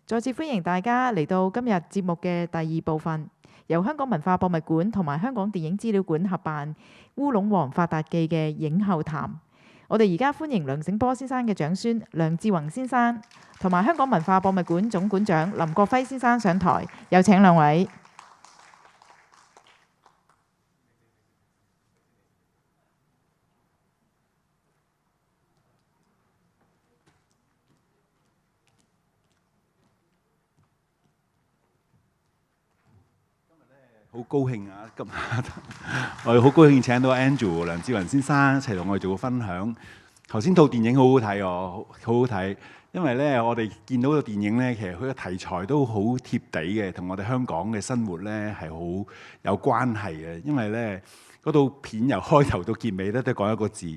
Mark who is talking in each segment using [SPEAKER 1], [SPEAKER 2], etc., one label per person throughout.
[SPEAKER 1] 再次歡迎大家嚟到今日節目嘅第二部分，由香港文化博物館同埋香港電影資料館合辦《烏龍王發達記》嘅影後談。我哋而家歡迎梁醒波先生嘅長孫梁志宏先生，同埋香港文化博物館總館長林國輝先生上台，有請兩位。
[SPEAKER 2] 好高興啊！今日我哋好高興請到 Andrew 梁志宏先生一齊同我哋做個分享。頭先套電影好好睇喎，好好睇。因為咧，我哋見到個電影咧，其實佢嘅題材都好貼地嘅，同我哋香港嘅生活咧係好有關係嘅。因為咧，嗰套片由開頭到結尾咧都講一個字，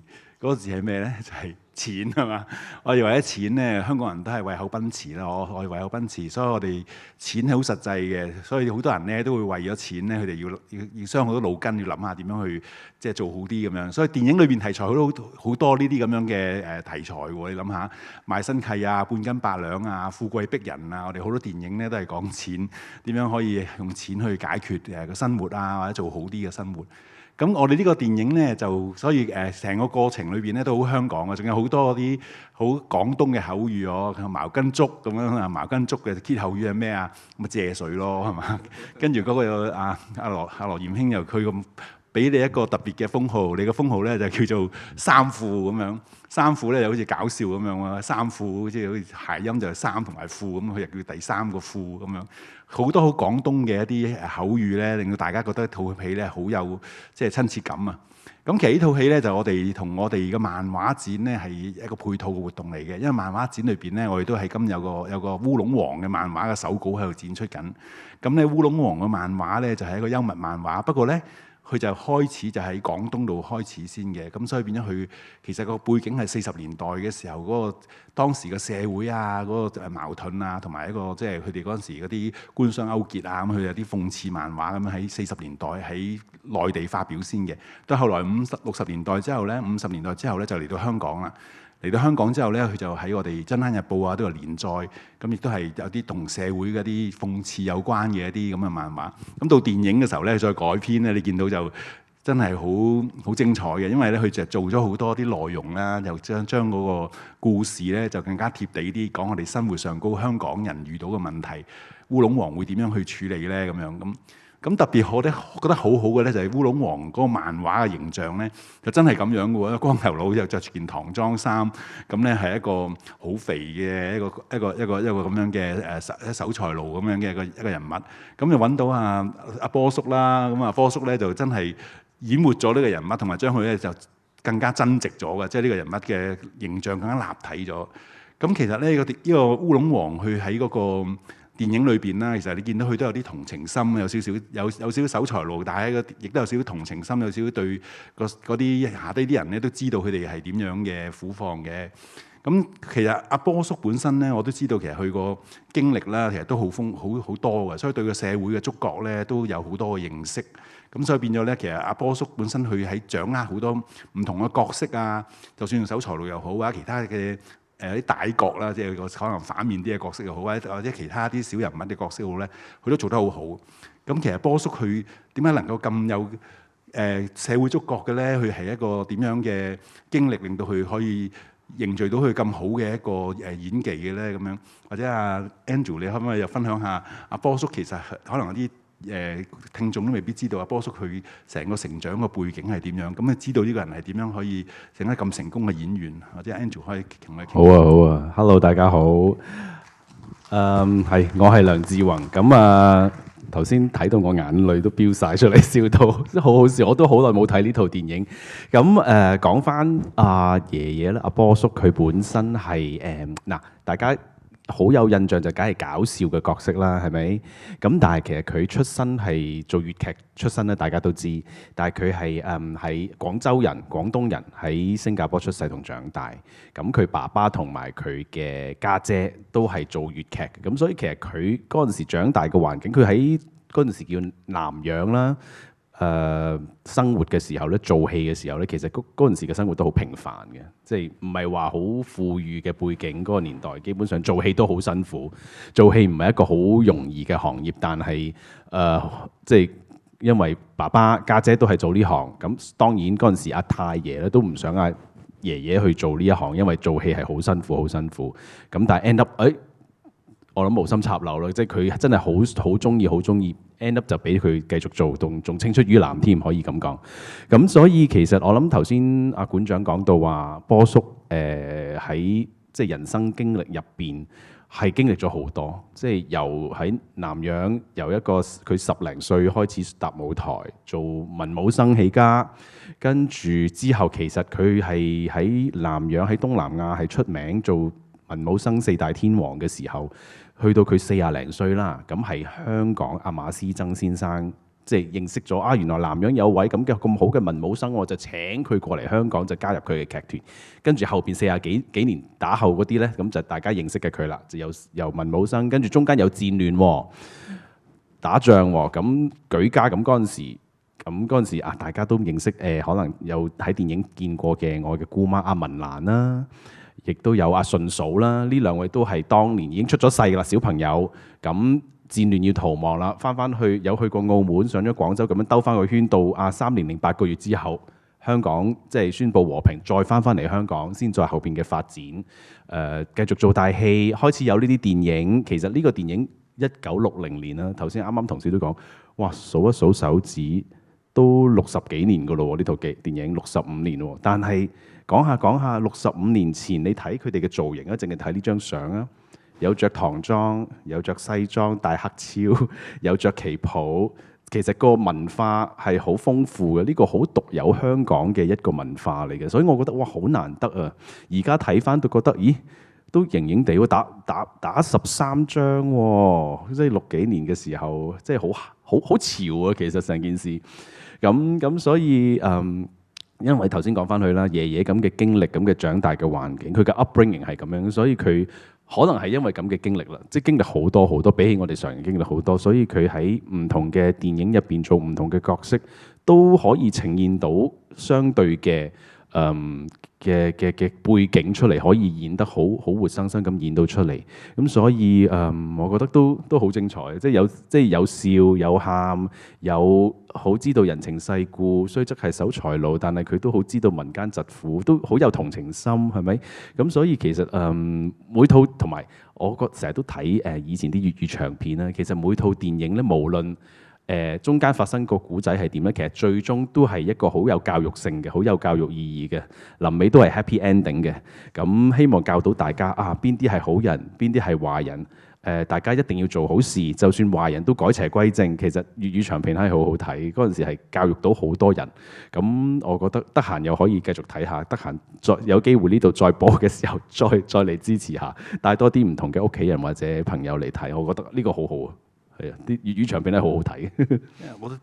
[SPEAKER 2] 嗰個字係咩咧？就係錢係嘛？我哋為咗錢咧，香港人都係為口奔馳啦。我哋為口奔馳，所以我哋錢係好實際嘅。所以好多人咧都會為咗錢咧，佢哋要傷好多腦筋，要諗下點樣去即係做好啲咁樣。所以電影裏邊題材好多呢啲咁樣嘅題材喎。你諗下賣身契啊、半斤八兩啊、富貴逼人啊，我哋好多電影咧都係講錢點樣可以用錢去解決個生活啊，或者做好啲嘅生活。咁我哋呢個電影咧就所以成個過程裏邊咧都好香港嘅，仲有好多啲好廣東嘅口語哦，茅根竹咁樣啊，茅根竹嘅歇後語係咩啊？咁啊借水咯，係嘛？跟住嗰個阿羅艷卿又佢咁俾你一個特別嘅封號，你個封號咧就叫做三褲咁樣。三褲咧就好似搞笑咁樣啊，三褲即係好似諧音就係三同埋褲咁，佢又叫第三個褲咁樣。好多好廣東嘅一啲口語咧，令到大家覺得套戲咧好有即係親切感啊！咁其實呢套戲咧就我哋同我哋嘅漫畫展咧係一個配套嘅活動嚟嘅，因為漫畫展裏邊咧我哋都係今有個烏龍王嘅漫畫嘅手稿喺度展出緊。咁咧烏龍王嘅漫畫咧就係一個幽默漫畫，不過咧佢就開始就喺廣東度開始先嘅，咁所以變咗佢其實個背景係40年代嘅時候嗰個當時嘅社會啊，嗰個矛盾啊，同埋一個即係佢哋嗰陣時嗰啲官商勾結啊，咁佢有啲諷刺漫畫咁樣喺40年代喺內地發表先嘅，到後來60年代之後咧，50年代之後咧就嚟到香港啦。嚟到香港之後咧，佢就喺我哋《真灘日報》啊都有連載，咁亦都係有啲同社會嗰啲諷刺有關嘅一啲咁嘅漫畫。咁到電影嘅時候咧，再改編咧，你見到就真係好精彩嘅，因為咧佢就做咗好多啲內容啦，又將嗰個故事咧就更加貼地啲，講我哋生活上高香港人遇到嘅問題，烏龍王會點樣去處理咧咁樣咁特別我覺得好好嘅咧，就係烏龍王嗰個漫畫嘅形象咧，就真係咁樣嘅喎，光頭佬又着住件唐裝衫，咁咧係一個好肥嘅一個咁樣嘅守財奴咁樣嘅一個人物，咁就揾到阿波叔啦，咁波叔咧就真係演活咗呢個人物，同埋將佢咧就更加增值咗嘅，即係呢個人物嘅形象更加立體咗。咁其實咧呢個烏龍王佢喺嗰個電影裏邊啦，其實你見到佢都有啲同情心，有少少守財奴，但係亦都有少少同情心，有少少對嗰啲下低啲人咧都知道佢哋係點樣嘅苦況嘅。咁其實阿波叔本身咧，我都知道其實佢個經歷啦，其實都好多嘅，所以對個社會嘅觸覺咧都有好多嘅認識。咁所以變咗咧，其實阿波叔本身佢喺掌握好多唔同嘅角色啊，就算用守財奴又好啊，其他嘅啲大角啦，即係個可能反面啲嘅角色又好，或者其他啲小人物嘅角色好咧，佢都做得好好。咁其實波叔佢點解能夠咁有社會觸覺嘅咧？佢係一個點樣嘅經歷令到佢可以凝聚到佢咁好嘅一個演技嘅咧？咁樣或者阿 Andrew，你可唔可以又分享下阿波叔其實可能有啲聽眾都未必知道阿波叔佢成個成長嘅背景係點樣，咁啊知道呢個人係點樣可以成得咁成功嘅演員，或者 Andrew 可以同佢
[SPEAKER 3] 好啊 ，Hello 大家好，我係梁志宏，咁頭先睇到我眼淚都飆晒出嚟，笑到好好笑，我都好耐冇睇呢套電影。咁講翻阿爺爺咧，阿波叔佢本身係大家好有印象就梗係搞笑嘅角色啦，係咪？咁但係其實佢出身係做粵劇出身咧，大家都知。但係佢係喺廣州人、廣東人喺新加坡出世同長大。咁佢爸爸同埋佢嘅家姐都係做粵劇嘅，咁所以其實佢嗰陣時長大嘅環境，佢喺嗰陣時叫南洋啦。生活嘅時候咧，做戲嘅時候咧，其實嗰陣時嘅生活都好平凡嘅，即係唔係話好富裕嘅背景。嗰個年代基本上做戲都好辛苦，做戲唔係一個好容易嘅行業，但係即係因為爸爸家姐都係做呢行，咁當然嗰陣時阿太爺咧都唔想阿爺爺去做呢一行，因為做戲係好辛苦，好辛苦。咁但係 end up 我諗無心插柳啦，即係佢真係好中意，好中意 end up 就俾佢繼續做，仲青出於藍添，可以咁講。咁所以其實我諗頭先阿館長講到話，波叔喺即係人生經歷入邊係經歷咗好多，即係由喺南洋由一個佢10零歲開始踏舞台做文武生起家，跟住之後其實佢係喺南洋喺東南亞係出名做文武生4大天王嘅時候。去到佢40零歲啦，咁係香港阿馬師曾先生即係認識咗原來南洋有位咁好嘅文武生，我就請佢過嚟香港就加入佢嘅劇團。跟住後邊40幾年打後嗰啲呢，咁就大家認識嘅佢啦，就由文武生，跟住中間有戰亂打仗咁舉家咁嗰陣時大家都認識可能有喺電影見過嘅我嘅姑媽阿文蘭啦。亦都有阿順嫂啦，呢2位都係當年已經出咗世啦，小朋友咁戰亂要逃亡啦，翻去有去過澳門，上咗廣州咁樣兜翻個圈，到3年零8個月之後，香港即係宣布和平，再翻嚟香港，先再後邊嘅發展，繼續做大戲，開始有呢啲電影。其實呢個電影1960年啦，頭先啱啱同事都講，哇數一數手指都60幾年噶咯喎，呢套電影65年喎，但係。講下65年前你睇佢哋嘅造型啊，淨係睇呢張相啊，有着唐裝，有着西裝，戴黑超，有着旗袍。其實個文化係好豐富嘅，呢個好獨有香港嘅一個文化嚟嘅，所以我覺得哇好難得啊！而家睇翻都覺得，咦，都型型地喎，打13張喎，即係60幾年嘅時候，即係好潮啊！其實成件事咁所以因為頭先講翻佢啦，爺爺咁嘅經歷，咁嘅長大嘅環境，佢嘅 upbringing 係咁樣，所以佢可能係因為咁嘅經歷啦，即係經歷好多好多，比起我哋常人經歷好多，所以佢喺唔同嘅電影入邊做唔同嘅角色，都可以呈現到相對嘅嘅背景出嚟，可以演得好活生生咁演到出嚟。咁所以我覺得都好精彩，即係有笑有喊，有好知道人情世故，雖則係守財奴，但係佢都好知道民間疾苦，都好有同情心，係咪？咁所以其實每套同埋我成日都睇以前啲粵語長片啦，其實每套電影咧，無論中間發生個古仔係點咧？其實最終都係一個好有教育性嘅、好有教育意義嘅，臨尾都係 happy ending 嘅。咁希望教到大家邊啲係好人，邊啲係壞人。大家一定要做好事，就算壞人都改邪歸正。其實粵語長片係好好睇，嗰陣時係教育到好多人。咁我覺得得閒又可以繼續睇下，得閒再有機會呢度再播嘅時候，再嚟支持下，帶多啲唔同嘅屋企人或者朋友嚟睇。我覺得呢個好好啊。係啊，啲粵語長片咧好好睇嘅。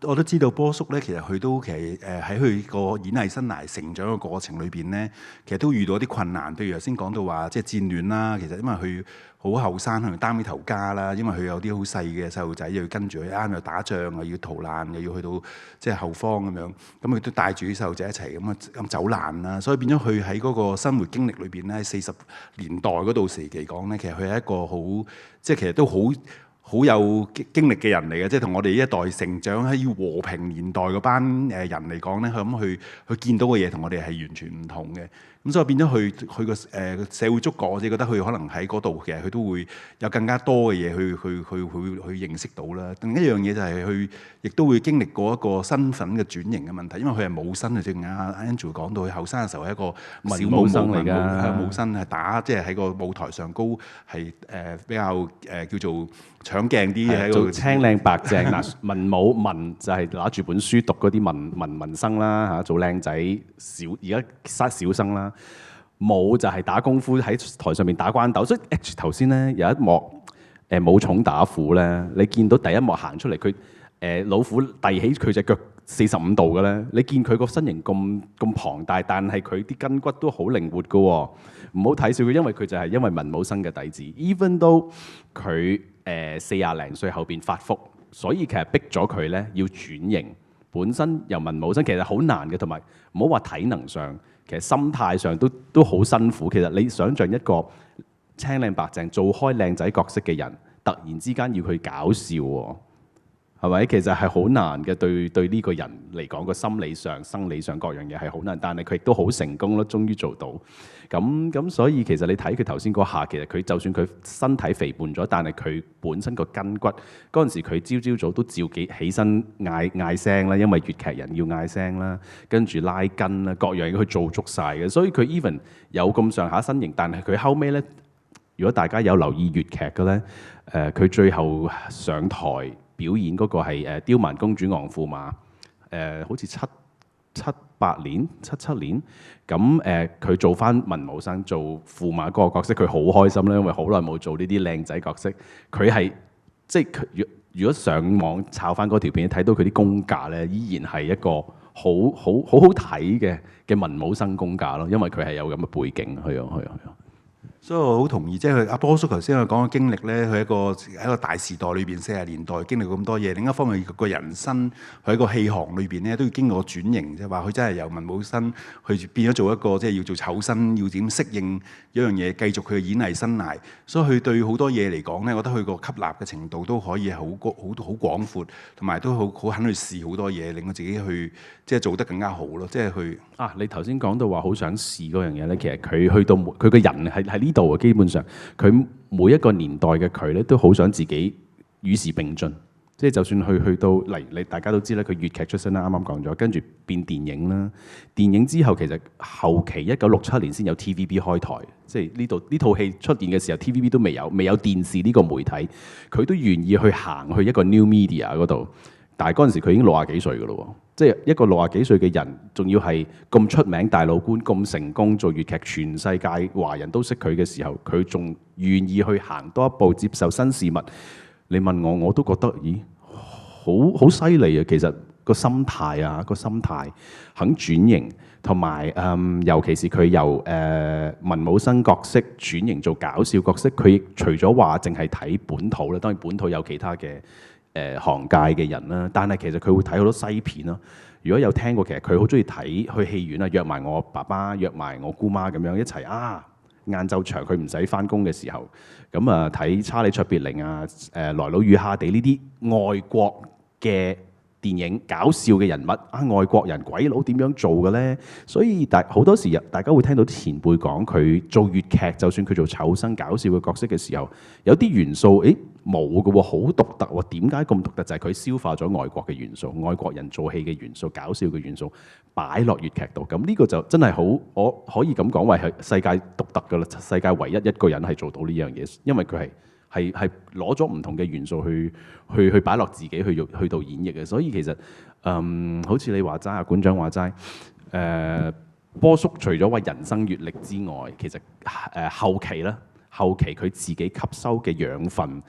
[SPEAKER 2] 我都知道波叔咧，其實佢都喺佢個演藝生涯成長嘅過程裏邊咧，其實都遇到啲困難。譬如頭先講到話，即係戰亂啦。其實因為佢好後生，可能擔起頭家啦。因為佢有啲好細嘅細路仔，又要跟住佢，啱又打仗，又要逃難，又要去到即係後方咁樣。咁佢都帶住啲細路仔一齊咁走難啦。所以變咗佢喺嗰個生活經歷裏邊咧，40年代嗰度時期講咧，其實佢係一個好即係其實都好有經歷嘅人嚟嘅，即係同我哋呢一代成長喺和平年代嗰班人嚟講咧，佢見到嘅嘢同我哋係完全唔同嘅。咁所以變咗佢個社會觸覺，我自己覺得佢可能喺嗰度嘅，佢都會有更加多嘅嘢去認識到啦。另一樣嘢就係佢亦都會經歷過一個身份嘅轉型嘅問題，因為佢係武生啊，正啱 Andrew 講到佢後生嘅時候係一個小武生嚟㗎，武生係打即係喺個舞台上高係比較叫做搶鏡啲喺
[SPEAKER 3] 做青靚白淨嗱，文就係攞住本書讀嗰啲文生啦嚇，做靚仔而家小生啦。武就係打功夫喺台上面打關鬥，所以頭先咧有一幕武松打虎咧，你見到第一幕行出嚟，佢老虎遞起佢隻腳45度嘅咧，你見佢個身形咁龐大，但係佢啲筋骨都好靈活嘅喎，唔好睇小佢，因為佢就係因為文武生嘅底子 ，even though 佢40零歲後邊發福，所以其實逼咗佢咧要轉型本身由文武生其實好難嘅，同埋唔好話體能上，其實心態上都好辛苦。其實你想像一個青靚白淨做開靚仔角色嘅人，突然之間要去搞笑喎，係咪？其實係好難嘅，對呢個人嚟講，個心理上、生理上各樣嘢係好難，但係佢亦都好成功咯，終於做到。咁所以其實你睇佢頭先嗰下，其實佢就算佢身體肥胖咗，但係佢本身個筋骨嗰陣時，佢朝早都照起身嗌聲啦，因為粵劇人要嗌聲啦，跟住拉筋啦，各樣嘢佢做足晒嘅。所以佢 even 有咁上下身形，但係佢後尾呢，如果大家有留意粵劇嘅呢，佢最後上台表演嗰個係《刁蠻公主昂駙馬》，好似七七年，咁佢做翻文武生做駙馬嗰個角色，佢好開心啦，因為好耐冇做呢啲靚仔角色。佢係即係如果上網抄翻嗰條片，睇到佢啲功架咧，依然係一個好睇嘅文武生功架咯，因為佢係有咁嘅背景，係啊。
[SPEAKER 2] 所以我好同意，即係阿波叔頭先佢講嘅經歷咧，佢喺一個大時代裏邊40年代經歷咁多嘢。另一方面，個人生佢喺個戲行裏邊咧都要經過轉型，即係話佢真係由文武生去變咗做一個即係要做丑生，要點適應一樣嘢，繼續佢嘅演藝生涯。所以佢對好多嘢嚟講咧，我覺得佢個吸納嘅程度都可以係好廣闊，同埋都好肯去試好多嘢，令到自己去即係做得更加好咯。即係去
[SPEAKER 3] 你頭先講到話好想試嗰樣嘢咧，其實佢去到佢個人喺呢度啊，基本上佢每一個年代嘅佢咧，都好想自己與時並進。即係就算去到你大家都知啦，佢粵劇出身啦，啱啱講咗，跟住變電影啦。電影之後其實後期1967年先有 TVB 開台，即係呢套戲出現嘅時候 TVB 都未有電視呢個媒體，佢都願意去行去一個 new media 嗰度。但係嗰陣時佢已經60幾歲㗎咯喎，即係一個60幾歲嘅人，仲要係咁出名大老倌，咁成功做粵劇，全世界華人都識佢嘅時候，佢仲願意去行多一步，接受新事物。你問我都覺得，咦，好犀利啊！其實個心態肯轉型，同埋尤其是佢由文武生角色轉型做搞笑角色，佢除咗話淨係睇本土咧，當然本土有其他嘅行界嘅人啦，但係其實佢會睇好多西片咯。如果有聽過，其實佢好中意睇去戲院啊，約埋我爸爸、約埋我姑媽咁樣一齊晏晝場佢唔使翻工嘅時候，咁睇查理卓別靈啊、萊魯與哈迪呢啲外國嘅電影搞笑嘅人物外國人鬼佬點樣做嘅呢？所以好多時大家會聽到前輩講佢做粵劇，就算佢做丑生搞笑嘅角色嘅時候，有啲元素冇嘅喎，好獨特喎。點解咁獨特？就係佢消化咗外國嘅元素，外國人做戲嘅元素、搞笑嘅元素擺落粵劇度。咁呢個就真係好，我可以咁講為係世界獨特㗎啦，世界唯一一個人係做到呢樣嘢，因為佢係攞咗唔同嘅元素去擺落自己去到演繹嘅。所以其實好似你話齋館長話齋波叔除咗話人生閲歷之外，其實後期佢自己吸收嘅養分，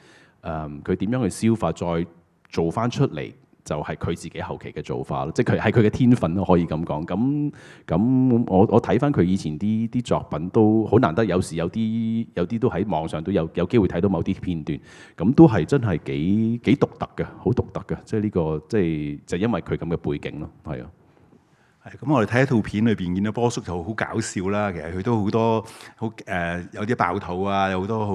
[SPEAKER 3] 佢點樣去消化，再做翻出嚟，就係佢自己後期嘅做法咯。即係佢嘅天分咯，可以咁講。咁我睇翻佢以前啲作品都好難得，有時有啲都喺網上都有機會睇到某啲片段，咁都係真係幾獨特嘅，好獨特嘅。即係呢個就因為佢咁嘅背景咯，係啊。
[SPEAKER 2] 咁我哋睇一套片裏邊見到波叔就好搞笑啦，其實佢都好多有啲爆肚啊，有好多好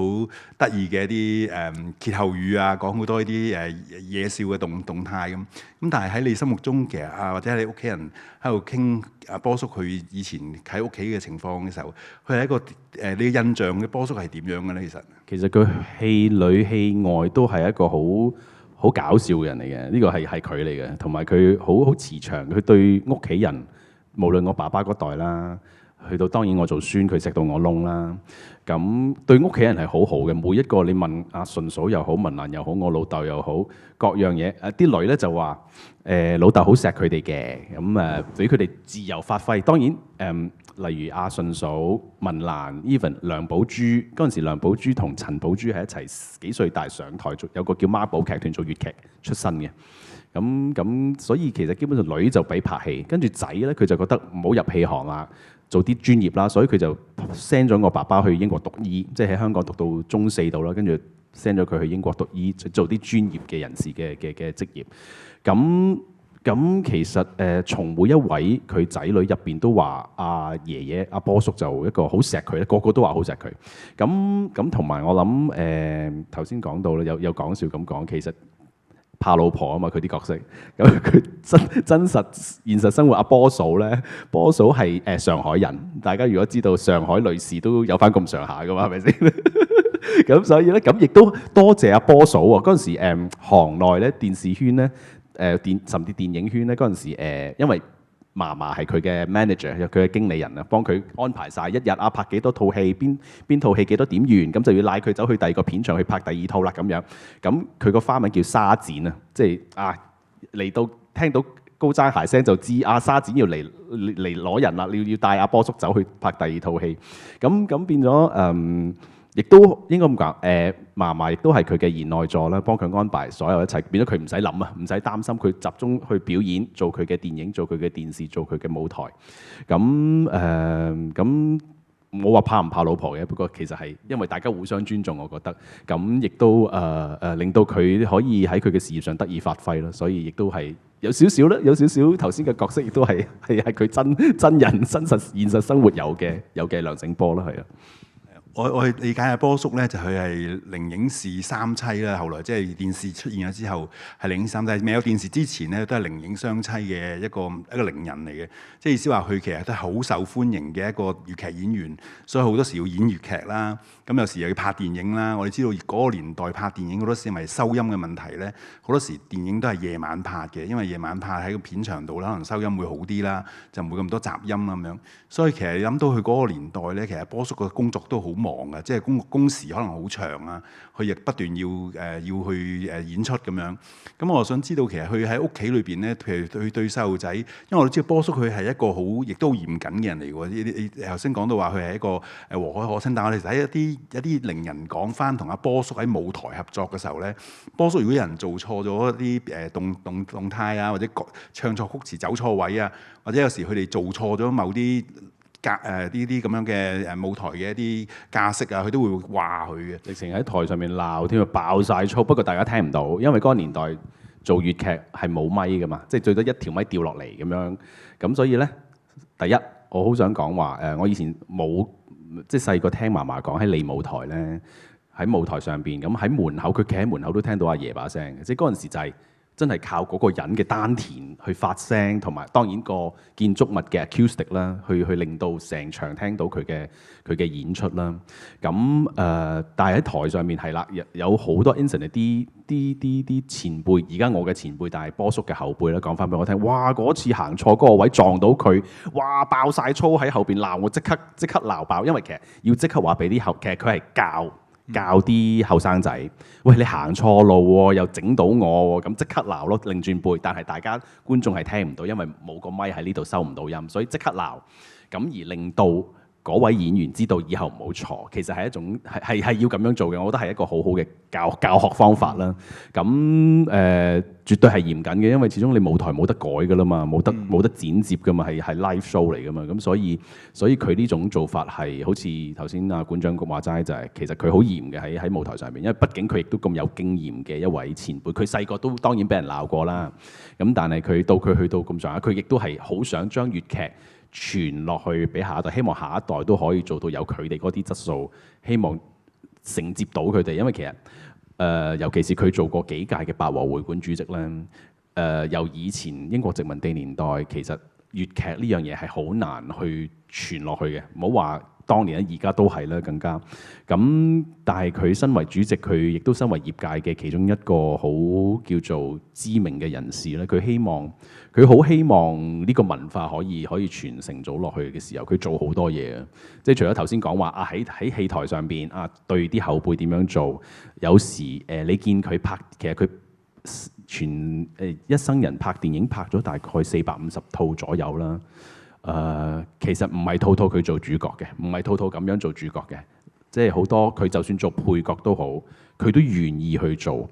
[SPEAKER 2] 得意嘅一啲歇後語啊，講好多呢啲野笑嘅動態咁。咁但係喺你心目中，其實或者你屋企人喺度傾波叔佢以前喺屋企嘅情況嘅時候，佢係一個你嘅印象嘅波叔係點樣嘅咧？其實
[SPEAKER 3] 佢戲裏戲外都係一個好搞笑嘅人嚟嘅，呢個係佢嚟嘅，同埋佢好慈祥，佢對屋企人，無論我爸爸嗰代啦，去到當然我做孫，佢食到我窿啦，咁對屋企人係好好嘅。每一個你問阿順嫂又好，文蘭又好，我老豆又好，各樣嘢，啲女咧就話老豆好錫佢哋嘅，咁俾佢哋自由發揮。當然例如阿順嫂、文蘭、even 梁寶珠嗰陣時，梁寶珠同陳寶珠係一齊幾歲大上台做，有個叫孖寶劇團做粵劇出身嘅。咁所以其實基本上女就俾拍戲，跟住仔咧佢就覺得唔好入戲行啊，做啲專業啦，所以佢就 send 咗我爸爸去英國讀醫，即係喺香港讀到中4度啦，跟住 send 咗佢去英國讀醫，做啲專業嘅人士嘅職業。咁咁其實從每一位佢仔女入邊都話阿爺爺阿波叔就一個好錫佢咧，個個都話好錫佢。咁同埋我諗頭先講到咧，有講笑咁講，其實怕老婆啊嘛，佢啲角色。咁佢真實現實生活阿波嫂咧，波嫂係上海人。大家如果知道上海女士都有翻咁上下噶嘛，係咪先？咁所以咧，咁亦都多謝阿波嫂喎。嗰陣時行內咧電視圈咧。甚至電影圈咧嗰陣時，因為嫲嫲係佢嘅 manager，佢嘅經理人啊，幫佢安排晒一日啊拍幾多套戲，邊套戲幾多點完，咁就要拉佢走去第二個片場去拍第二套啦咁樣。咁佢個花名叫沙展啊，即係嚟到聽到高踭鞋聲就知沙展要嚟攞人啦，要帶阿波叔走去拍第二套戲。咁變咗亦都應該咁講，嫲嫲亦都係佢嘅賢內助啦，幫佢安排所有一切，變咗佢唔使諗啊，唔使擔心，佢集中去表演，做佢嘅電影，做佢嘅電視，做佢嘅舞台。咁冇話怕唔怕老婆嘅，不過其實係因為大家互相尊重，我覺得咁亦都令到佢可以喺佢嘅事業上得以發揮啦。所以亦都係有少少啦，有少少頭先嘅角色亦都係佢真人真實現實生活有嘅梁醒波啦，係啊。
[SPEAKER 2] 我理解阿波叔咧，就佢係靈影視三棲啦。後來即係電視出現咗之後，係靈影三棲。未有電視之前咧，都係靈影雙棲嘅一個靈人嚟嘅。即係意思話佢其實都係好受歡迎嘅一個粵劇演員，所以好多時要演粵劇啦。咁有時又要拍電影啦。我哋知道嗰個年代拍電影好多時係咪收音嘅問題咧？好多時電影都係夜晚拍嘅，因為夜晚拍喺個片場度啦，可能收音會好啲啦，就唔會咁多雜音啦咁樣。所以其實諗到佢嗰個年代咧，其實波叔嘅工作都好忙嘅，即係工時可能好長啊，佢亦不斷要去演出咁樣。咁我想知道其實佢喺屋企裏邊咧，譬如佢對細路仔，因為我都知道波叔佢係一個好亦都好嚴謹嘅人嚟喎。你頭先講到話佢係一個和藹可親，但係我哋睇一啲伶人講翻同阿波叔喺舞台合作嘅時候咧，波叔如果有人做錯咗一啲動態啊，或者唱錯曲詞走錯位啊，或者有時佢哋做錯咗某啲呢啲咁樣嘅舞台嘅一啲架式啊，佢都會話佢嘅，
[SPEAKER 3] 直情喺台上面鬧添啊，爆晒粗。不過大家聽唔到，因為嗰個年代做粵劇係冇咪噶嘛，即係最多一條咪掉落嚟咁樣。咁所以咧，第一我好想講話我以前冇即係細個聽嫲嫲講喺利舞台咧，喺舞台上邊咁喺門口，佢企喺門口都聽到阿爺把聲嘅，即係嗰陣時就係真係靠嗰個人嘅丹田去發聲，同埋當然個建築物嘅 acoustic 啦，去令到成場聽到佢嘅演出啦。咁但係喺台上面係啦，有好多 incident 啲前輩，而家我嘅前輩，但係波叔嘅後輩咧，講翻俾我聽，哇！嗰次行錯嗰個位撞到佢，哇！爆晒粗喺後邊鬧我，即刻鬧爆，因為其實要即刻話俾啲其實佢係教啲後生仔，喂，你行錯路喎，又整到我喎，咁即刻鬧咯，擰轉背。但係大家觀眾係聽唔到，因為冇個咪喺呢度收唔到音，所以即刻鬧。咁而令到嗰位演員知道以後唔好錯，其實係一種係要咁樣做嘅。我覺得係一個好好嘅教學方法啦。咁絕對係嚴謹嘅，因為始終你舞台冇得改噶啦嘛，冇得剪接噶嘛，係 live show 嚟噶嘛。咁所以佢呢種做法係好似頭先阿館長話齋，就係其實佢好嚴嘅喺舞台上面，因為畢竟佢亦都咁有經驗嘅一位前輩。佢細個都當然俾人鬧過啦。咁但係佢去到咁上下，佢亦都係好想將粵劇傳落去俾下一代，希望下一代都可以做到有佢哋嗰啲質素，希望承接到佢哋。因為其實尤其是佢做過幾屆嘅八和會館主席咧，由以前英國殖民地年代，其實粵劇呢樣嘢係好難去傳落去嘅，唔好話當年而家都係啦，更加咁。但係佢身為主席，佢亦都身為業界嘅其中一個好叫做知名嘅人士咧，佢好希望呢個文化可以傳承咗落去嘅時候，佢做好多嘢啊！即係除咗頭先講話喺戲台上邊對啲後輩點樣做，有時你見佢拍，其實佢全一生人拍電影拍咗大概450套左右啦。其實唔係套套佢做主角嘅，唔係套套咁樣做主角嘅，即係好多佢就算做配角都好，佢都願意去做。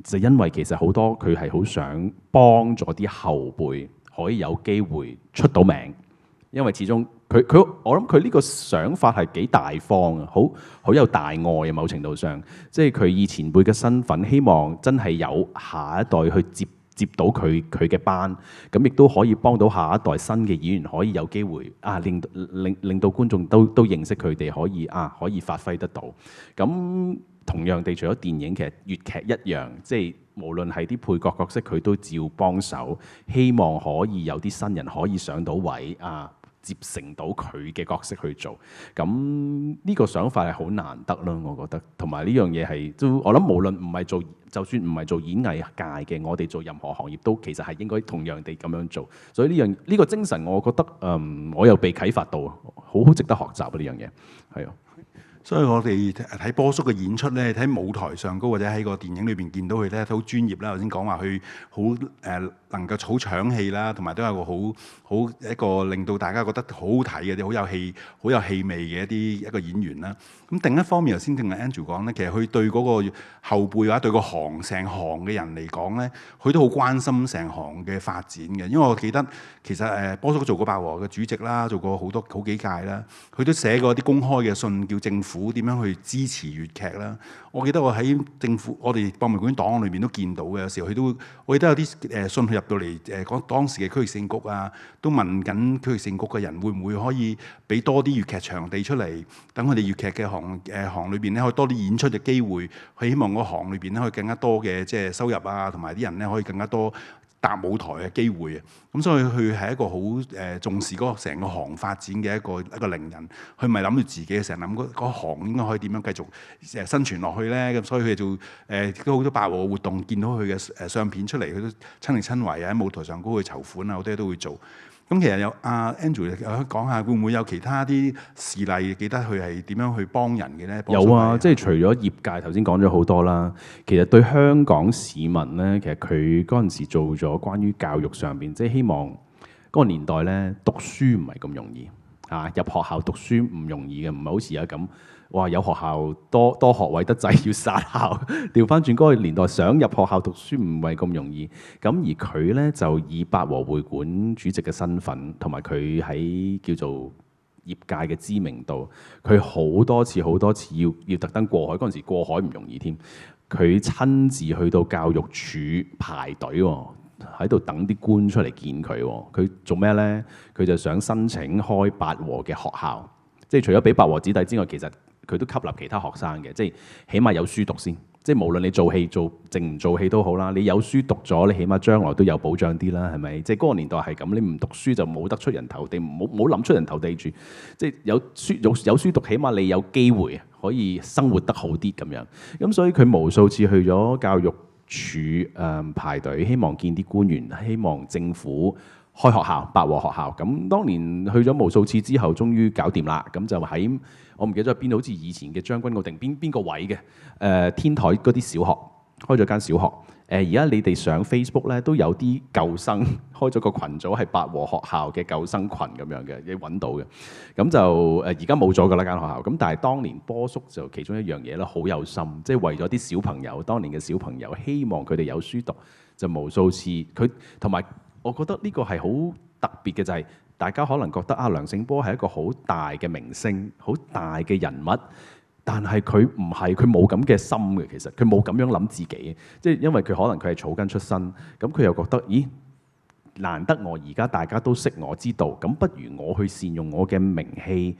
[SPEAKER 3] 就因為其實好多佢係好想幫助啲後輩可以有機會出到名，因為始終我諗佢呢個想法係幾大方啊，好有大愛啊。某程度上，即係佢以前輩嘅身份，希望真係有下一代去接到佢嘅班，咁亦都可以幫到下一代新嘅演員可以有機會令到觀眾都認識佢哋，可以發揮得到。咁同樣地，除咗電影，其實粵劇一樣，即係無論係啲配角角色，佢都照幫手，希望可以有啲新人可以上到位接承到佢嘅角色去做，咁呢個想法係好難得咯，我覺得。同埋呢樣嘢係都，我諗無論唔係做，就算唔係做演藝界嘅，我哋做任何行業都其實係應該同樣地咁樣做。所以呢個精神，我覺得我又被啟發到，好值得學習啊！呢樣嘢係啊。
[SPEAKER 2] 所以我哋睇波叔嘅演出咧，睇舞台上高或者喺個電影裏邊見到佢咧，都好專業啦。頭先講話佢好能夠好搶戲啦，同埋都有個好一個令到大家覺得好好睇嘅啲好有氣味嘅一個演員啦。咁另一方面，頭先聽阿 Andrew 講咧，其實佢對嗰個後輩或者對個成行嘅人嚟講咧，佢都好關心成行嘅發展嘅。因為我記得其實波叔做過八和嘅主席啦，做過好幾屆啦，佢都寫過啲公開嘅信，叫政府點樣去支持粵劇啦。我記得我喺我哋博物館檔案裏邊都見到嘅，有時佢我記得有啲信佢入到嚟講當時嘅區域市政局啊，都問緊區域市政局嘅人會唔會可以俾多啲粵劇場地出嚟，等佢哋粵劇嘅行裏邊咧可以多啲演出嘅機會，佢希望個行裏邊咧可以更加多嘅即係收入啊，同埋啲人咧可以更加多搭舞台嘅機會啊。咁所以佢係一個好重視嗰個成個行發展嘅一個伶人，佢唔係諗住自己，成日諗嗰行應該可以點樣繼續生存落去咧。咁所以佢就都好多八和活動，見到佢嘅相片出嚟，佢都親力親為啊，喺舞台上高去籌款啊，好多嘢都會做。咁其實有Andrew 講下，會唔會有其他啲事例記得佢係點樣去幫人嘅咧？
[SPEAKER 3] 有啊，即係除咗業界頭先講咗好多啦，其實對香港市民咧，其實佢嗰陣時做咗關於教育上邊，即係希望嗰個年代咧讀書唔係咁容易啊，入學校讀書唔容易嘅，唔係好似而家咁。哇！有學校多學位得滯要殺校，調翻轉嗰個年代想入學校讀書唔係咁容易。咁而佢呢，就以八和會館主席嘅身份，同埋佢喺叫做業界嘅知名度，佢好多次要特登過海。嗰陣時過海唔容易添，佢親自去到教育署排隊喎，喺度等啲官出嚟見佢喎。佢做咩呢？佢就想申請開八和嘅學校，即係除咗俾八和子弟之外，其實佢都吸納其他學生嘅，即係起碼有書讀先。即係無論你做戲淨唔做戲都好啦，你有書讀咗，你起碼將來都有保障啲啦，係咪？即係嗰個年代係咁，你唔讀書就冇得出人頭地，唔好諗出人頭地住。即係有書讀，起碼你有機會可以生活得好啲咁樣。咁所以佢無數次去咗教育署排隊，希望見啲官員，希望政府開學校，八和學校。咁當年去咗無數次之後，終於搞掂啦。咁就喺我唔記得咗邊度，好似以前嘅將軍澳定邊個位嘅天台嗰啲小學開咗間小學。而家你哋上 Facebook 咧都有啲舊生開咗個群組，係八和學校嘅舊生群咁樣嘅，你揾到嘅。咁就而家冇咗㗎啦間學校。咁但係當年波叔就其中一樣嘢咧，好有心，即係為咗啲小朋友，當年嘅小朋友，希望佢哋有書讀，就無數次佢同埋，我覺得呢個係好特別嘅，就係大家可能覺得梁醒波係一個好大嘅明星，好大嘅人物，但係佢唔係，佢冇咁嘅心嘅。其實佢冇咁樣諗自己，即係因為佢可能佢係草根出身，咁佢又覺得，咦，難得我而家大家都識我知道，咁不如我去善用我嘅名氣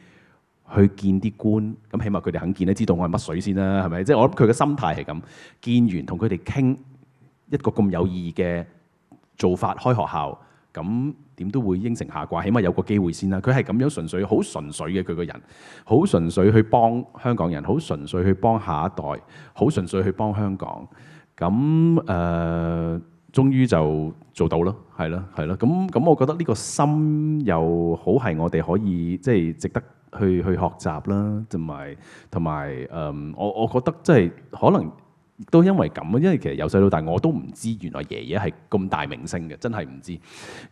[SPEAKER 3] 去見啲官，咁起碼佢哋肯見咧，知道我係乜水先啦，係咪？即係我諗佢嘅心態係咁，見完同佢哋傾一個咁有意義嘅做法，開學校。咁點都會應承下啩，起碼有個機會先啦。佢係咁樣純粹，好純粹嘅佢個人，好純粹去幫香港人，好純粹去幫下一代，好純粹去幫香港。咁終於就做到咯，係咯。咁我覺得呢個心又好係我哋可以即係值得去學習啦，同埋我覺得即係可能。都因為咁，因為其實由細到大我都唔知原來爺爺係咁大明星嘅，真係唔知。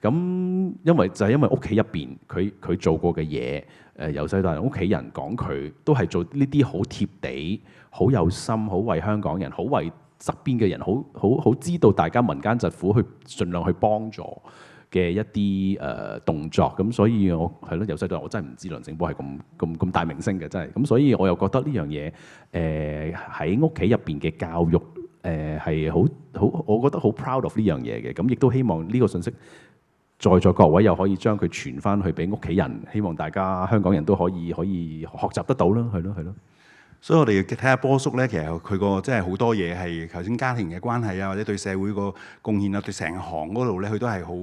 [SPEAKER 3] 咁因為屋企入邊佢做過嘅嘢，由細到大屋企人講佢都係做呢啲好貼地、好有心、好為香港人、好為側邊嘅人、好知道大家民間疾苦去盡量去幫助嘅一啲動作。咁所以我係咯，由細到大我真係唔知梁醒波係咁大明星嘅，真係。咁所以我又覺得呢樣嘢喺屋企入邊嘅教育係我覺得好 proud of 呢樣嘢嘅。咁亦都希望呢個信息在座各位又可以將佢傳翻去俾屋企人，希望大家香港人都可以學習得到啦，係咯。
[SPEAKER 2] 所以我哋睇下波叔咧，其實佢個即係好多嘢係頭先家庭嘅關係啊，或者對社會個貢獻啊，對成行嗰度咧，佢都係好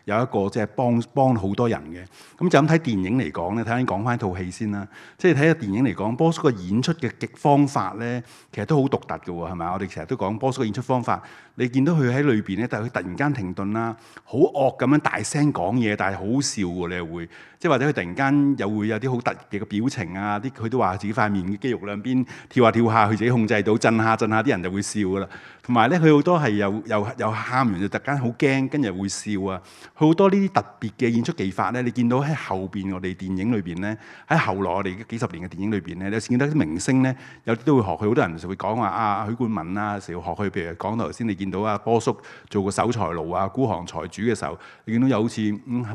[SPEAKER 2] 有一個即係幫好多人嘅。咁就咁睇電影嚟講咧，睇下講翻套戲先啦。即係睇下電影嚟講，波叔個演出嘅方法咧，其實都好獨特嘅喎，係咪？我哋成日都講波叔嘅演出方法，你見到佢喺裏邊咧，但係佢突然間停頓啦，好惡咁樣大聲講嘢，但係好笑喎，你又會即係或者佢突然間又會有啲好特別嘅表情啊，佢都話自己塊面嘅肌肉兩邊跳下跳下，佢自己控制到震下啲人就會笑噶啦。同埋咧，佢好多係又喊完就突然間好驚，跟住會笑啊。佢好多呢啲特別嘅演出技法咧，你見到喺後邊我哋電影裏邊咧，喺後來我哋幾十年嘅電影裏邊咧，你見到啲明星咧，有啲都會學佢。好多人就會講話啊，許冠文啊，成日學佢。譬如講頭先你見到啊，波叔做個守財奴啊，孤寒財主嘅時候，你見到有好似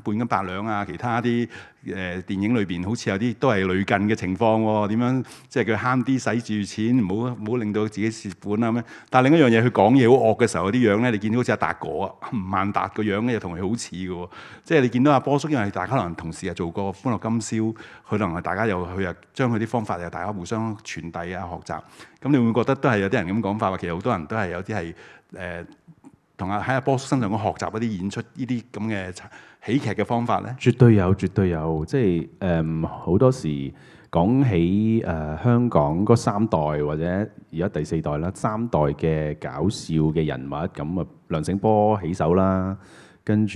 [SPEAKER 2] 半斤八兩啊，其他啲電影裏邊好似有啲都係類近嘅情況喎。點樣即係佢慳啲使住錢，唔好令到自己蝕本啊咁樣。但係另一樣嘢，佢講嘢好惡嘅時候，啲樣咧，你見到好似阿達哥啊，吳孟達個樣咧，又同佢好似嘅喎。即係你見到阿波叔，因為大家可能同時係做過《歡樂今宵》，可能係大家佢又將佢啲方法又大家互相傳遞啊、學習。咁你會唔會覺得都係有啲人咁講法，其實好多人都係有啲係同喺阿波叔身上學習一啲演出呢啲咁嘅喜劇嘅方法咧？
[SPEAKER 3] 絕對有。即係好多時講起香港嗰三代或者而家第四代啦，三代嘅搞笑嘅人物，咁啊梁醒波起手啦，跟住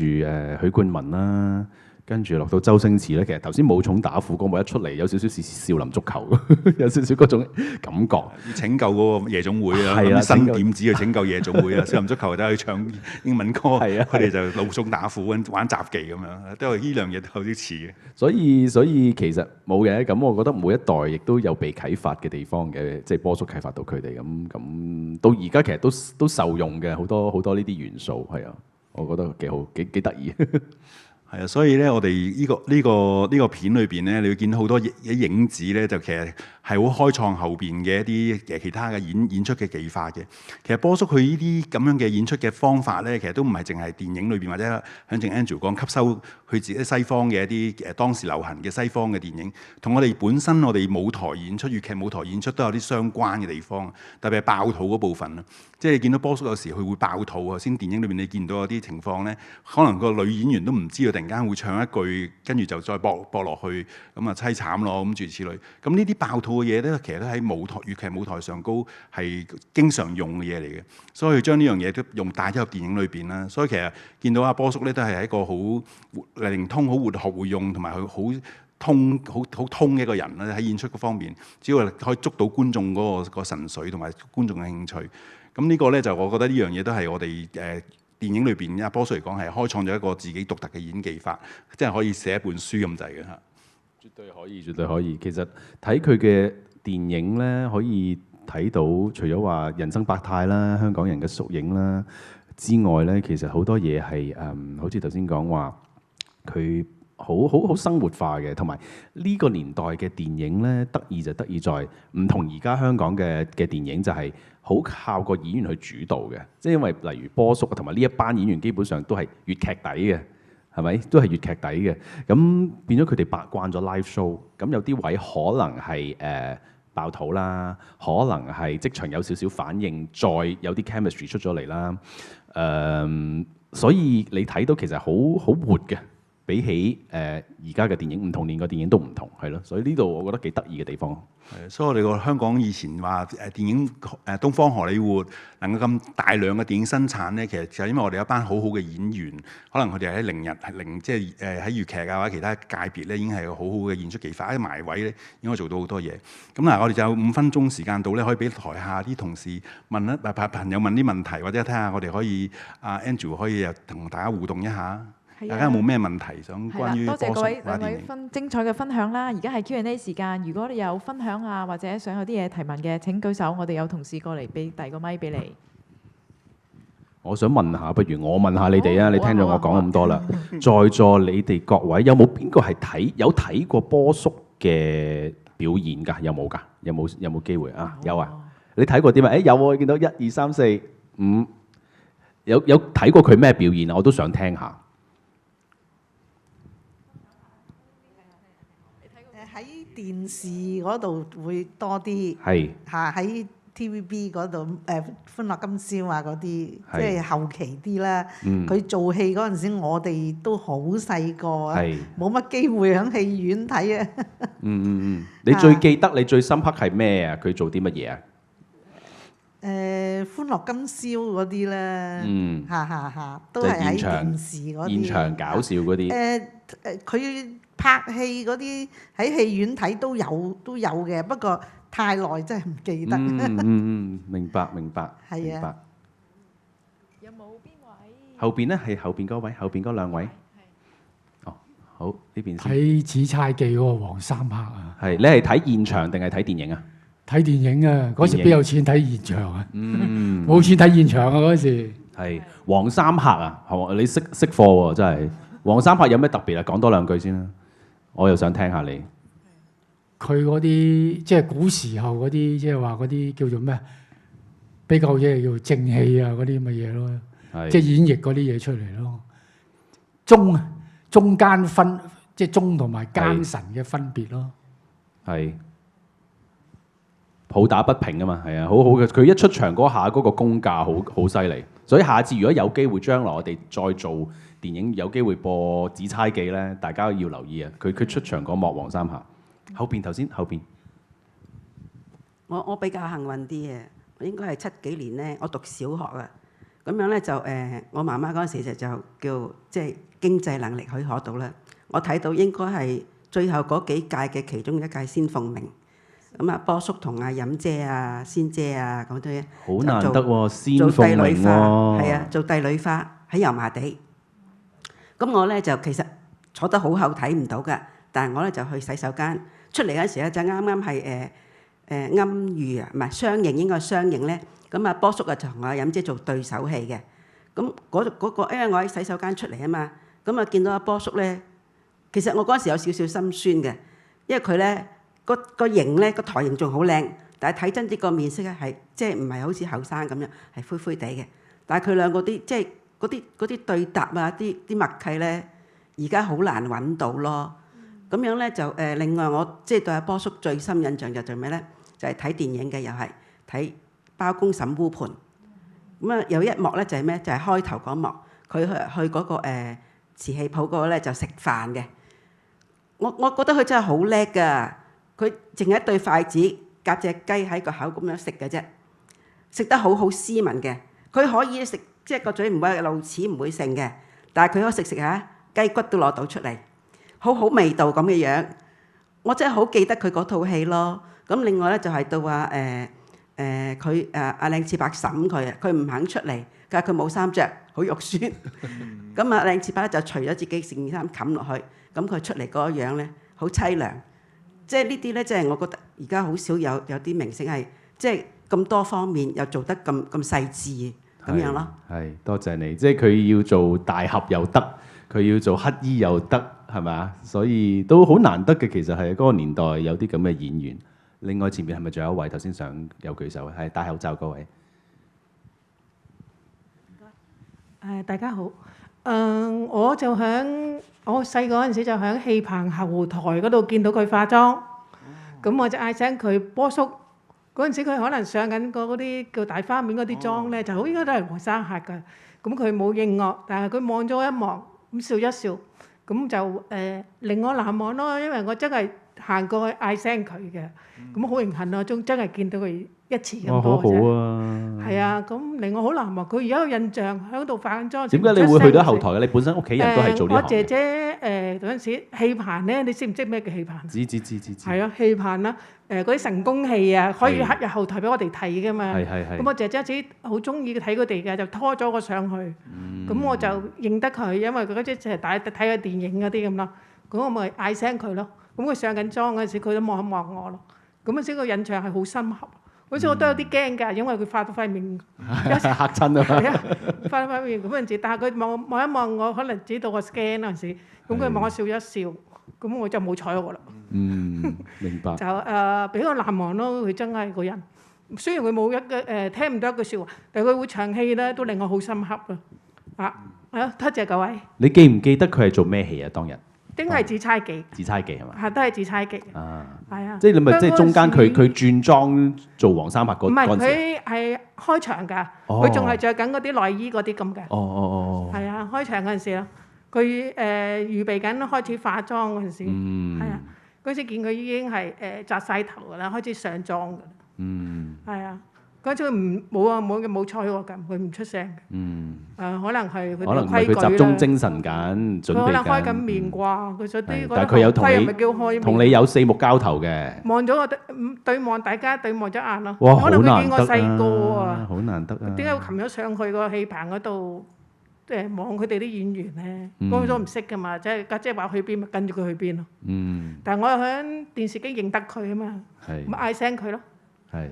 [SPEAKER 3] 許冠文啦。跟住落到周星馳咧，其實頭先武松打虎嗰幕一出嚟，有少少似少林足球，有少少嗰種感覺。
[SPEAKER 2] 要拯救嗰個夜總會啊，諗啲新點子去拯救夜總會啊！少林足球都係去唱英文歌，佢哋就武松打虎玩雜技咁樣，都係呢樣嘢有啲似嘅。
[SPEAKER 3] 所以其實冇嘅，咁我覺得每一代亦都有被啟發嘅地方嘅，即係波叔啟發到佢哋咁到而家其實都受用嘅，好多呢啲元素係啊，我覺得幾好幾得意。
[SPEAKER 2] 係啊，所以咧，我哋呢個片裏邊咧，你會見到好多影子咧，就其實係好開創後邊嘅一啲其他嘅演出嘅技法嘅。其實波叔佢呢啲咁樣嘅演出嘅方法咧，其實都唔係淨係電影裏邊或者響正 Andrew 講吸收佢自己西方嘅一啲當時流行嘅西方嘅電影，同我哋本身我哋舞台演出、粵劇舞台演出都有啲相關嘅地方，特別係爆肚嗰部分啊。即係你見到波叔有時佢會爆肚啊，先電影裏面你見到有啲情況咧，可能個女演員都唔知道突然間會唱一句，跟住就再播落去，咁啊凄慘咯，咁諸如此類。咁呢啲爆肚嘅嘢咧，其實都喺粵劇舞台上高係經常用嘅嘢嚟嘅，所以將呢樣嘢都用帶咗入電影裏邊啦。所以其實見到阿波叔咧，都係一個好靈通、好活學活用，同埋佢好通嘅一個人咧。喺演出嗰方面，只要可以捉到觀眾嗰個神髓同埋觀眾嘅興趣。咁呢個咧就我覺得呢樣嘢都係我哋電影裏邊阿波叔嚟講係開創咗一個自己獨特嘅演技法，即係可以寫一本書咁滯嘅嚇。
[SPEAKER 3] 絕對可以。其實睇佢嘅電影咧，可以睇到除咗話人生百態啦、香港人嘅縮影啦之外咧，其實好多嘢係好似頭先講話佢好生活化嘅，同埋呢個年代嘅電影咧，得意就得意在唔同而家香港嘅電影就係好靠個演員去主導嘅，即係因為例如波叔同埋呢一班演員基本上都係粵劇底嘅，係咪？都係粵劇底嘅，咁變咗佢哋慣咗 live show，咁有啲位可能係爆肚啦，可能係即場有少少反應，再有啲 chemistry 出咗嚟啦，所以你睇到其實好活嘅。比起而家嘅電影，唔同年嘅電影都唔同，係咯，所以呢度我覺得幾得意嘅地方。
[SPEAKER 2] 係，所以我哋個香港以前話電影東方荷里活能夠咁大量嘅電影生產咧，其實就係因為我哋有一班好好嘅演員，可能佢哋喺即係喺粵劇啊或者其他界別咧，已經係好好嘅演出技法，喺埋位咧應該做到好多嘢。咁嗱，我哋就有5分鐘時間到咧，可以俾台下啲同事朋友問啲問題，或者睇下我哋可以Andrew 可以又同大家互動一下。大家有冇咩問題想關於波叔？多謝各位
[SPEAKER 1] 兩位精彩嘅分享啦！而家係 Q&A 時間，如果你有分享啊，或者想有啲嘢提問嘅，請舉手，我哋有同事過嚟遞個咪俾你。
[SPEAKER 3] 我想問下，不如我問下你哋啊！你聽咗我講咁多啦，在座你哋各位有冇邊個係有睇過波叔嘅表演㗎？有冇㗎？有冇機會啊？有啊！你睇過啲咩？有喎，見到1、2、3、4、5。有睇過佢咩表演啊？我都想聽下。
[SPEAKER 4] 喺電視嗰度會多啲，
[SPEAKER 3] 係
[SPEAKER 4] 嚇喺 TVB 嗰度歡樂今宵啊嗰啲，即
[SPEAKER 3] 係
[SPEAKER 4] 係後期啲啦。
[SPEAKER 3] 嗯
[SPEAKER 4] 佢做戲嗰陣時，我哋都好細個啊，
[SPEAKER 3] 係
[SPEAKER 4] 冇乜機會喺戲院睇啊。
[SPEAKER 3] 你最記得你最深刻係咩啊？佢做啲乜嘢啊？
[SPEAKER 4] 歡樂今宵嗰啲咧，都係喺電視嗰啲。
[SPEAKER 3] 現場搞笑嗰啲。
[SPEAKER 4] 佢拍戲嗰啲喺戲院睇都有嘅，不過太耐真係唔記得。
[SPEAKER 3] 明白。
[SPEAKER 4] 係啊
[SPEAKER 3] 明白。
[SPEAKER 1] 有冇邊位？
[SPEAKER 3] 後邊咧係後邊嗰位，後邊嗰兩位。哦，好呢邊先。
[SPEAKER 5] 睇《紫釵記》嗰個黃三黑啊！
[SPEAKER 3] 係你係睇現場定係睇電影啊？
[SPEAKER 5] 睇電影啊！嗰時邊有錢睇現場啊？冇錢睇現場啊！嗰時
[SPEAKER 3] 係黃三黑啊！你識貨喎，真係。黃三黑有咩特別啊？講多兩句先啦，我又想聽下你。
[SPEAKER 5] 佢嗰啲即係古時候嗰啲，即係話嗰啲叫做咩？比較即係叫正氣啊嗰啲咁嘅嘢咯，即係演繹嗰啲嘢出嚟咯。中間分即係忠同埋奸臣嘅分別咯。
[SPEAKER 3] 係抱打不平啊嘛，係啊，好好嘅。佢一出場嗰下嗰個功架好犀利，所以下次如果有機會將來我哋再做電影有機會播《紫釵記》咧，大家要留意啊！佢出場嗰幕黃三下，後邊後邊。
[SPEAKER 6] 我比較幸運啲嘅，我應該係70幾年咧，我讀小學啊，咁樣咧就我媽媽嗰陣時就叫即係經濟能力許可到啦。我睇到應該係最後嗰幾屆嘅其中一屆先鳳鳴，咁啊波叔同阿飲姐啊、仙姐啊咁啲，
[SPEAKER 3] 好難得喎，先
[SPEAKER 6] 做帝
[SPEAKER 3] 鳳鳴
[SPEAKER 6] 女花，
[SPEAKER 3] 喎，
[SPEAKER 6] 係啊，做帝女花喺油麻地。咁我咧就其實坐得好後睇唔到㗎，但係我咧就去洗手間出嚟嗰時咧就啱啱係啱遇啊，唔係相迎，應該係相迎咧。咁啊波叔啊就同阿飲姐做對手戲嘅。咁嗰個因為我喺洗手間出嚟啊嘛，咁啊見到阿波叔咧，其實我嗰時有少少心酸嘅，因為佢咧個型咧個台型仲好靚，但係睇真啲個面色咧係即係唔係好似後生咁樣係灰灰地嘅，但係佢兩個啲即係。嗰啲對答啊，啲默契咧，而家好難揾到咯。咁樣咧就另外我即係對阿波叔最深印象就係咩咧？就係睇電影嘅，又係睇包公審烏盤。咁啊有一幕咧就係咩？就係開頭嗰幕，佢去嗰個瓷器鋪嗰個咧就食飯嘅。我覺得佢真係好叻㗎，佢淨係一對筷子夾隻雞喺個口咁樣食嘅啫，食得好斯文嘅。佢可以食。即係個嘴唔會露齒，唔會剩嘅，但係佢可以食下雞骨都攞到出嚟，好味道咁嘅樣。我真係好記得佢嗰套戲咯。咁另外咧就係到話佢阿靚次伯審佢啊，佢唔肯出嚟，但係佢冇衫着，好肉酸。咁啊靚次伯就除咗自己件衫冚落去，咁佢出嚟嗰個樣咧好凄涼。即係呢啲咧，即係我覺得而家好少有啲明星係即係咁多方面又做得咁細緻。咁樣咯，
[SPEAKER 3] 係多謝你，即係佢要做大俠又得，佢要做乞衣又得，係咪啊？所以都好難得嘅，其實係嗰個年代有啲咁嘅演員。另外前面係咪仲有一位頭先想有舉手？係戴口罩嗰位。
[SPEAKER 7] 大家好，我就我細個嗰陣時就喺戲棚後台嗰度見到佢化妝，咁我就嗌聲佢波叔。嗰陣時佢可能上緊嗰啲叫大花面嗰啲妝咧，就好應該都係黃生客㗎。咁佢冇應我，但係佢望咗一望，咁笑一笑，咁就令我難忘咯。因為我真係行過去嗌聲佢嘅，咁好榮幸啊！仲真係見到佢一次咁多啫。
[SPEAKER 3] 好好啊！
[SPEAKER 7] 係啊，咁令我好難忘。佢而家有印象喺度化緊妝。
[SPEAKER 3] 點解你會去到後台嘅？你本身屋企人都係做呢行嘅。
[SPEAKER 7] 我姐姐嗰陣時戲棚咧，你識唔識咩叫戲棚？
[SPEAKER 3] 知。
[SPEAKER 7] 係啊，戲棚啦，嗰啲神功戲啊，可以入後台俾我哋睇噶嘛。係。咁我姐姐自己好中意睇佢哋嘅，就拖咗我上去。咁我就認得佢，因為佢嗰啲就係睇個電影嗰啲咁咯。咁我咪嗌聲佢咯。咁佢上緊妝嗰陣時，佢都望一望我咯。咁嗰時個印象係好深刻。嗰時我都有啲驚㗎，因為佢化到塊面，
[SPEAKER 3] 嚇親啊嘛。
[SPEAKER 7] 係啊，化到塊面咁嗰陣時，但係佢望一望我，可能知道我 scan 嗰陣時，咁佢望我笑一笑，咁我就冇睬我啦。
[SPEAKER 3] 明白。
[SPEAKER 7] 就比較難忘咯，佢真係個人。雖然佢冇聽唔到一句説話，但係佢會唱戲咧，都令我好深刻啊！多謝各位。
[SPEAKER 3] 你記唔記得佢係做咩戲啊？當日
[SPEAKER 7] 應該係紫釵記，
[SPEAKER 3] 紫釵記係嘛？
[SPEAKER 7] 係都係紫釵記。
[SPEAKER 3] 啊，
[SPEAKER 7] 係啊。
[SPEAKER 3] 即係你咪即係中間佢
[SPEAKER 7] 嗰陣時
[SPEAKER 3] 轉裝做黃三白嗰
[SPEAKER 7] 唔係
[SPEAKER 3] 嗰陣時。
[SPEAKER 7] 佢係開場㗎，
[SPEAKER 3] 哦
[SPEAKER 7] 佢仲係着緊嗰啲內衣嗰啲咁嘅。
[SPEAKER 3] 哦。
[SPEAKER 7] 係啊，開場嗰陣時咯，佢預備緊開始化妝嗰陣時，係啊，嗰時見佢已經係紮晒頭㗎啦，開始上妝㗎啦。係啊，嗰陣佢冇睬我㗎，佢唔出聲嘅。可能係佢
[SPEAKER 3] 可能唔係
[SPEAKER 7] 規矩
[SPEAKER 3] 佢集中精神緊，準備緊。
[SPEAKER 7] 佢可能開緊面啩，佢所啲
[SPEAKER 3] 但係佢有同
[SPEAKER 7] 咪叫開面
[SPEAKER 3] 同你有四目交投嘅。
[SPEAKER 7] 望咗我對望大家對望咗眼咯。
[SPEAKER 3] 哇！好
[SPEAKER 7] 可能佢
[SPEAKER 3] 難
[SPEAKER 7] 見我細個
[SPEAKER 3] 得啊，
[SPEAKER 7] 啊，
[SPEAKER 3] 好難得啊。
[SPEAKER 7] 點解會擒咗上去個戲棚嗰度望佢哋啲演員咧？嗰個唔識㗎嘛，即係家姐話去邊咪跟住佢去邊咯。但係我又喺電視機認得佢啊嘛，咪嗌聲佢咯。
[SPEAKER 3] 係。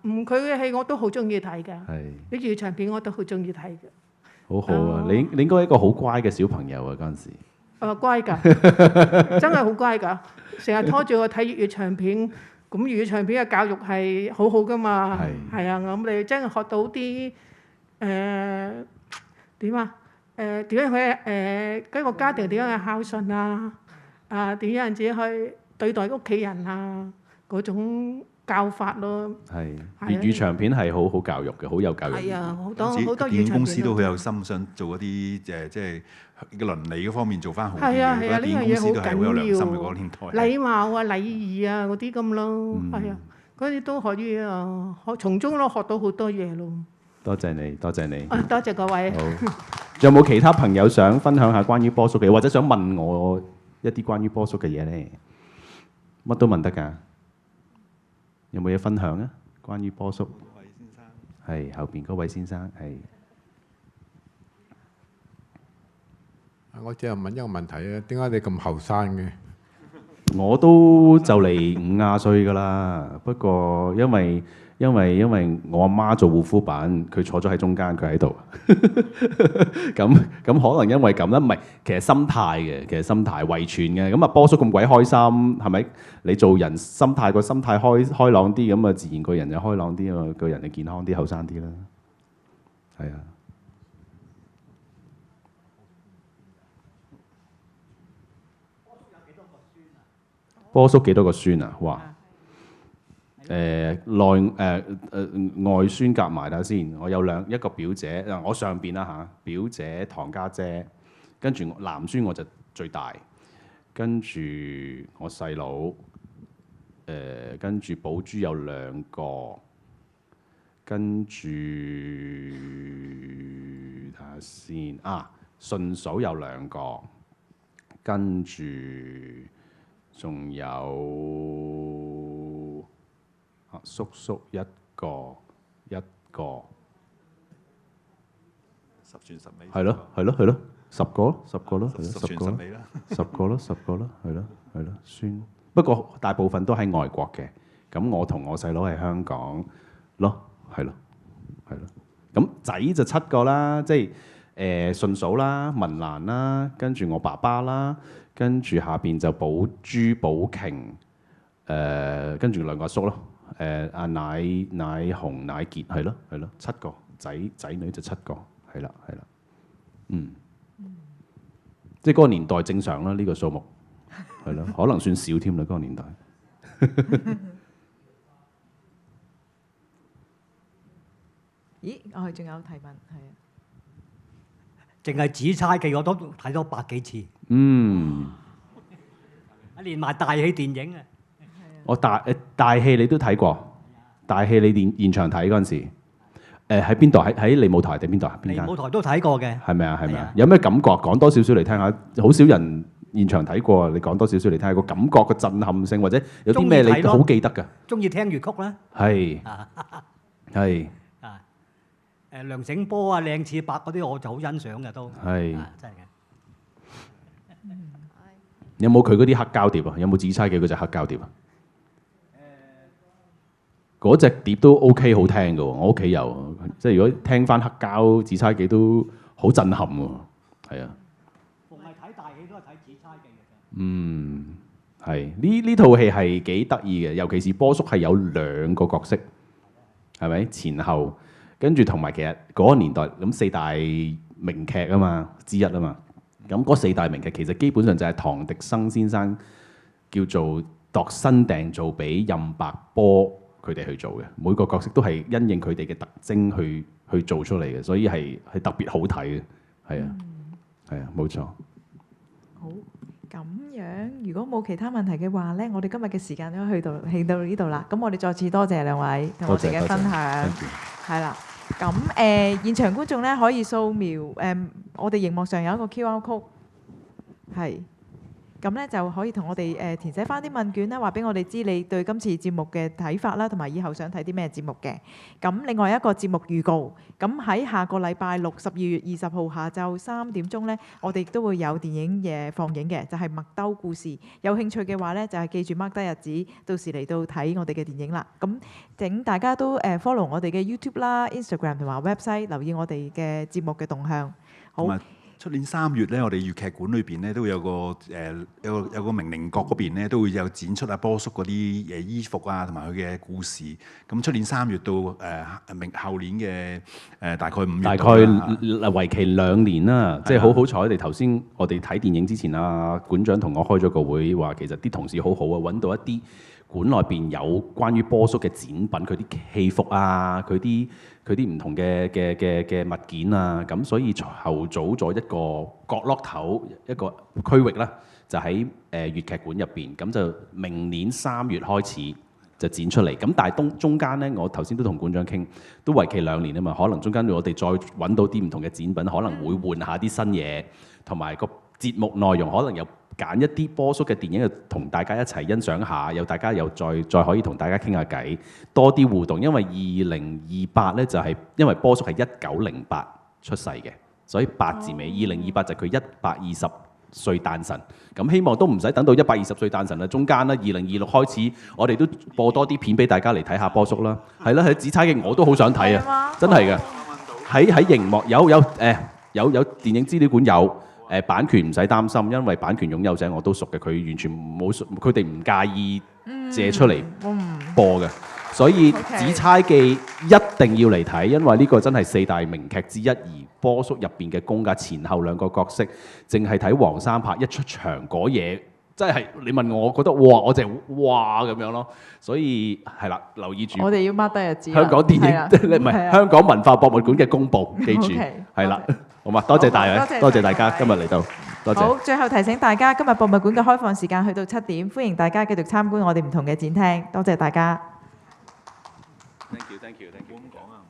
[SPEAKER 7] 佢嘅戲我都好中意睇㗎，
[SPEAKER 3] 係。
[SPEAKER 7] 啲粵語長片我都好中意睇嘅。
[SPEAKER 3] 好好啊！你應該係一個好乖嘅小朋友啊！嗰陣時。
[SPEAKER 7] 乖㗎，真係好乖㗎，成日拖住我睇粵語長片。咁粵語長片嘅教育係好好㗎嘛，係啊，咁你真係學到啲點啊？點樣去一個家庭點樣去孝順啊？點樣自己去對待屋企人啊？嗰種教法咯。
[SPEAKER 3] 係粵語長片係好教育嘅，好有教育。
[SPEAKER 7] 係啊，好多粵語長片。
[SPEAKER 2] 電影公司都好有心，想做一啲即係倫理嗰方面做翻好啲嘅。
[SPEAKER 7] 係啊，呢樣嘢好緊要。
[SPEAKER 2] 嗰個年代
[SPEAKER 7] 禮貌啊、禮儀啊嗰啲咁咯，係啊，嗰啲都可以從中咯學到好多嘢咯。
[SPEAKER 3] 多謝你，多謝你。
[SPEAKER 7] 多謝各位。
[SPEAKER 3] 好，仲有冇其他朋友想分享下關於波叔嘅，或者想問我一啲關於波叔嘅嘢咧？乜都問得㗎。有冇嘢分享啊？關於波叔。係後邊嗰位先生係。
[SPEAKER 8] 我只係問一個問題啊，點解你咁後生嘅？
[SPEAKER 3] 我都就嚟50歲㗎啦，不過因為我阿媽做護膚品，佢坐咗喺中間，佢喺度。咁可能因為咁啦，唔係其實心態嘅，其實心態遺傳嘅。咁啊，波叔咁鬼開心，係咪？你做人心態開朗啲，咁啊自然個人就開朗啲啊，個人就健康啲、後生啲啦。係啊。波叔幾多個孫啊？哇！外孫夾埋啦先，我有一個表姐，我上邊啦嚇，表姐、堂家姐，跟住男孫我就最大，跟住我細佬，跟住寶珠有2個，跟住睇下先順嫂有2個，跟住仲有叔叔一個，
[SPEAKER 2] 十全十美。
[SPEAKER 3] 係咯，10個咯，10個咯，
[SPEAKER 2] 十全十美啦。
[SPEAKER 3] 10個咯，係咯，孫。不過大部分都喺外國嘅，咁我同我細佬喺香港咯，係咯。咁仔就7個啦，即係順嫂啦、文蘭啦，跟住我爸爸啦。跟住下邊就寶珠、寶瓊，跟住2個阿叔咯，阿奶紅、奶傑，係咯，7個仔女就7個，係啦，即係嗰個年代正常啦，呢個數目係咯，可能算少添啦，嗰個年代。
[SPEAKER 1] 咦，我哋仲有提問，係啊。
[SPEAKER 9] 淨係紫釵記我都睇咗100幾次。連埋大戲電影啊！
[SPEAKER 3] 我大戲你都睇過，大戲你現場睇嗰陣時，喺邊度？喺利舞台定邊度啊？邊間？
[SPEAKER 9] 利舞台都睇過嘅。
[SPEAKER 3] 係咪啊？有咩感覺？講多少少嚟聽下。好少人現場睇過，你講多少少嚟聽下個感覺、個震撼性，或者有啲咩你好記得㗎？
[SPEAKER 9] 中意聽粵曲啦。
[SPEAKER 3] 係。
[SPEAKER 9] 梁醒波啊、靚次伯嗰啲我就好欣賞嘅都。
[SPEAKER 3] 係。
[SPEAKER 9] 真係嘅。
[SPEAKER 3] 有冇佢嗰啲黑膠碟啊？有冇紫釵記嗰隻黑膠碟啊？嗰隻碟都 OK 好聽嘅喎，我屋企有。即係如果聽翻黑膠紫釵記都好震撼喎，係啊。
[SPEAKER 9] 逢係睇大戲都係睇紫釵記嘅啫。
[SPEAKER 3] 係呢套戲係幾得意嘅，尤其是波叔係有2個角色，係咪前後？跟住同埋其實嗰個年代咁四大名劇啊嘛之一啊嘛，咁嗰四大名劇其實基本上就係唐滌生先生叫做度身訂造俾任白波佢哋去做嘅，每個角色都係因應佢哋嘅特徵去做出嚟嘅，所以係特別好睇嘅，係啊，係啊，冇錯。
[SPEAKER 1] 好，咁樣如果冇其他問題嘅話呢，我哋今日嘅時間都去到呢度啦。咁我哋再次多謝兩位同我哋嘅分享，係啦。咁現場觀眾咧可以掃描我哋熒幕上有一個 QR code， 係咁咧就可以同我哋填寫翻啲問卷啦，話俾我哋知你對今次節目嘅睇法啦，同埋以後想睇啲咩節目嘅。咁另外一個節目預告，咁喺下個禮拜六12月20號下晝3點鐘咧，我哋亦都會有電影嘅放映嘅，就係《麥兜故事》。有興趣嘅話咧，就係記住 mark 低日子，到時嚟到睇我哋嘅電影啦。咁請大家都follow 我哋嘅 YouTube 啦、Instagram 同埋 website， 留意我哋嘅節目嘅動向。好。
[SPEAKER 2] 出年3月咧，我哋粵劇館裏邊咧都會有個有個明寧閣嗰邊咧都會有展出阿波叔嗰啲衣服啊，同埋佢嘅故事。咁出年3月到後年嘅大概5月，大
[SPEAKER 3] 概為期2年啦。即係好彩，我哋頭先我哋睇電影之前啊，館長同我開咗個會，話其實啲同事好好啊，揾到一啲館內邊有關於波叔嘅展品，佢啲戲服啊，佢啲唔同嘅物件啊，咁所以籌組咗一個角落頭一個區域啦，就喺粵劇館入邊，咁就明年3月開始就展出嚟。咁但係中間呢，我頭先都同館長傾，都為期2年啊嘛，可能中間我哋再揾到啲唔同嘅展品，可能會換下啲新嘢，同埋個節目內容可能又揀一啲波叔嘅電影，同大家一齊欣賞下，大家又再可以同大家傾下偈，多啲互動。因為2028呢，就係因為波叔係1908出世嘅，所以8字尾2028就係佢120歲誕辰。咁希望都唔使等到120歲誕辰啦，中間啦2026開始，我哋都播多啲片俾大家嚟睇下波叔啦。係啦，喺紫釵記我都好想睇啊，真係嘅。喺熒幕有電影資料館有。版權唔使擔心，因為版權擁有者我都熟嘅，佢完全冇，佢哋唔介意借出嚟播嘅，所以紫釵記一定要嚟睇，因為呢個真係4大名劇之一，而波叔入邊嘅功架前後2個角色，淨係睇黃三拍一出場嗰嘢，真係你問我覺得哇，我就哇咁樣咯，所以係啦，留意住。我哋要 mark 低日子。香港電影唔係香港文化博物館嘅公佈，記住係啦。好嘛，多謝大家，多謝大家今日嚟到，多謝。好，最後提醒大家，今日博物館嘅開放時間去到7點，歡迎大家繼續參觀我哋唔同嘅展廳，多謝大家。Thank you，thank you，thank you。咁講啊。